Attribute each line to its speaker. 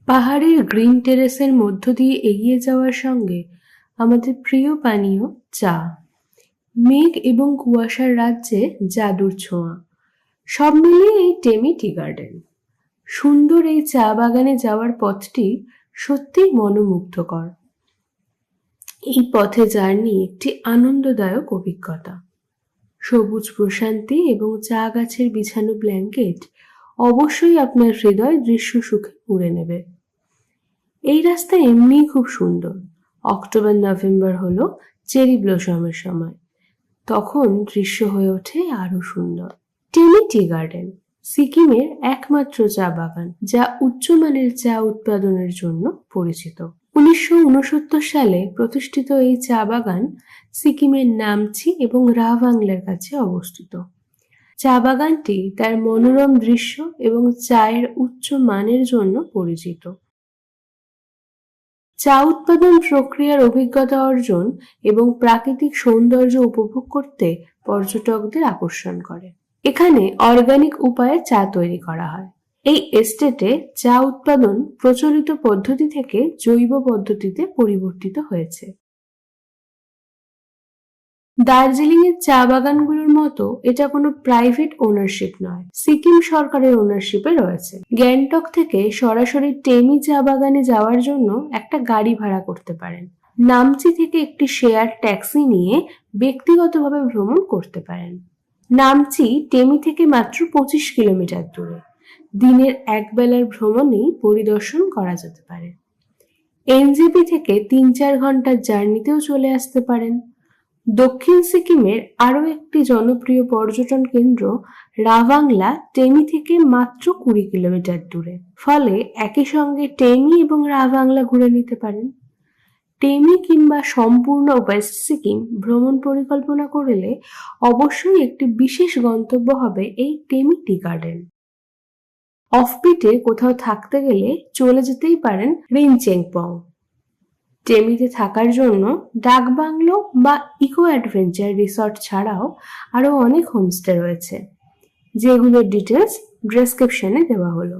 Speaker 1: পাহাড়ের গ্রিন টেরেসের মধ্য দিয়ে এগিয়ে যাওয়ার সঙ্গে আমাদের প্রিয় পানীয় চা। মেঘ এবং কুয়াশার রাজ্যে জাদুর ছোঁয়া, সব মিলিয়ে এই টেমি টি গার্ডেন। সুন্দর এই চা বাগানে যাওয়ার পথটি সত্যিই মনোমুগ্ধকর। এই পথে জার্নি একটি আনন্দদায়ক অভিজ্ঞতা। সবুজ প্রশান্তি এবং চা গাছের বিছানো ব্ল্যাঙ্কেট অবশ্যই আপনার হৃদয় দৃশ্য সুখে পুড়ে নেবে। এই রাস্তা এমনিই খুব সুন্দর। অক্টোবর নভেম্বর হলো চেরি ব্লসমের সময়, তখন দৃশ্য হয়ে ওঠে আরো সুন্দর। টেমি টি গার্ডেন সিকিমের একমাত্র চা বাগান যা উচ্চমানের চা উৎপাদনের জন্য পরিচিত। 1969 সালে প্রতিষ্ঠিত এই চা বাগান সিকিমের নামচি এবং রাভাংলার কাছে অবস্থিত। চা বাগানটি তার মনোরম দৃশ্য এবং চায়ের উচ্চ মানের জন্য পরিচিত। চা উৎপাদন প্রক্রিয়ার অভিজ্ঞতা অর্জন এবং প্রাকৃতিক সৌন্দর্য উপভোগ করতে পর্যটকদের আকর্ষণ করে। এখানে অর্গানিক উপায়ে চা তৈরি করা হয়। এই এস্টেটে চা উৎপাদন প্রচলিত পদ্ধতি থেকে জৈব পদ্ধতিতে পরিবর্তিত হয়েছে। দার্জিলিং এর চা বাগানগুলোর মতো এটা কোনো প্রাইভেট ওনারশিপ নয়, সিকিম সরকারের ওনারশিপে রয়েছে। গ্যাংটক থেকে সরাসরি টেমি চা বাগানে যাওয়ার জন্য একটা গাড়ি ভাড়া করতে পারেন। নামচি থেকে একটি শেয়ার ট্যাক্সি নিয়ে ব্যক্তিগতভাবে ভ্রমণ করতে পারেন। নামচি টেমি থেকে মাত্র 25 কিলোমিটার দূরে। দিনের এক বেলার ভ্রমণেই পরিদর্শন করা যেতে পারে। এনজেপি থেকে 3-4 ঘন্টার জার্নিতেও চলে আসতে পারেন। দক্ষিণ সিকিমের আরও একটি জনপ্রিয় পর্যটন কেন্দ্র রাভাংলা টেমি থেকে মাত্র 20 কিলোমিটার দূরে, ফলে একই সঙ্গে টেমি এবং রাভাংলা ঘুরে নিতে পারেন। টেমি কিংবা সম্পূর্ণ ওয়েস্ট সিকিম ভ্রমণ পরিকল্পনা করলে অবশ্যই একটি বিশেষ গন্তব্য হবে এই টেমি টি গার্ডেন। অফবিটে কোথাও থাকতে গেলে চলে যেতেই পারেন রিনচেংপং। টেমিতে থাকার জন্য ডাক বাংলো বা ইকো অ্যাডভেঞ্চার রিসর্ট ছাড়াও আরো অনেক হোমস্টে রয়েছে, যেগুলোর ডিটেলস ডেসক্রিপশনে দেওয়া হলো।